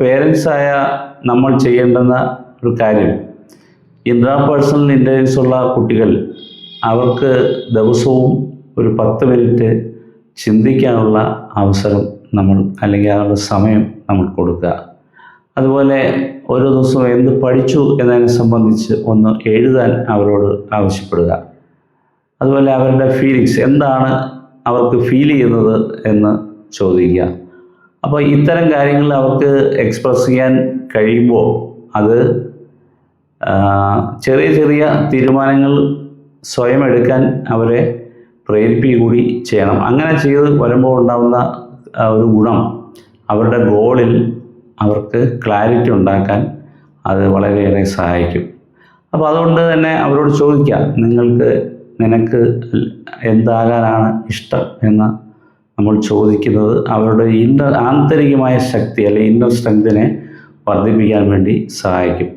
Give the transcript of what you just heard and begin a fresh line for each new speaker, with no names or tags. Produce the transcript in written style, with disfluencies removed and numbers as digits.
പേരൻസായ നമ്മൾ ചെയ്യേണ്ടുന്ന ഒരു കാര്യം, ഇൻട്രാപേഴ്സണൽ ഇൻ്റലിജൻസ് ഉള്ള കുട്ടികൾ അവർക്ക് ദിവസവും ഒരു 10 മിനിറ്റ് ചിന്തിക്കാനുള്ള അവസരം അല്ലെങ്കിൽ അതിനുള്ള സമയം നമ്മൾ കൊടുക്കുക. അതുപോലെ ഓരോ ദിവസവും എന്ത് പഠിച്ചു എന്നതിനെ സംബന്ധിച്ച് ഒന്ന് എഴുതാൻ അവരോട് ആവശ്യപ്പെടുക. അതുപോലെ അവരുടെ ഫീലിങ്സ് എന്താണ് അവർക്ക് ഫീൽ ചെയ്യുന്നത് എന്ന് ചോദിക്കുക. അപ്പോൾ ഇത്തരം കാര്യങ്ങൾ അവർക്ക് എക്സ്പ്രസ് ചെയ്യാൻ കഴിയുമ്പോൾ അത് ചെറിയ ചെറിയ തീരുമാനങ്ങൾ സ്വയം എടുക്കാൻ അവരെ പ്രേരിപ്പിക്കുക കൂടി ചെയ്യണം. അങ്ങനെ ചെയ്ത് വരുമ്പോൾ ഉണ്ടാകുന്ന ഒരു ഗുണം, അവരുടെ ഗോളിൽ അവർക്ക് ക്ലാരിറ്റി ഉണ്ടാക്കാൻ അത് വളരെയേറെ സഹായിക്കും. അപ്പോൾ അതുകൊണ്ട് തന്നെ അവരോട് ചോദിക്കുക, നിനക്ക് എന്താകാനാണ് ഇഷ്ടം എന്ന് നമ്മൾ ചോദിക്കുന്നത് അവരുടെ ആന്തരികമായ ശക്തി അല്ലെങ്കിൽ ഇന്നർ സ്ട്രെങ്തിനെ വർദ്ധിപ്പിക്കാൻ വേണ്ടി സഹായിക്കും.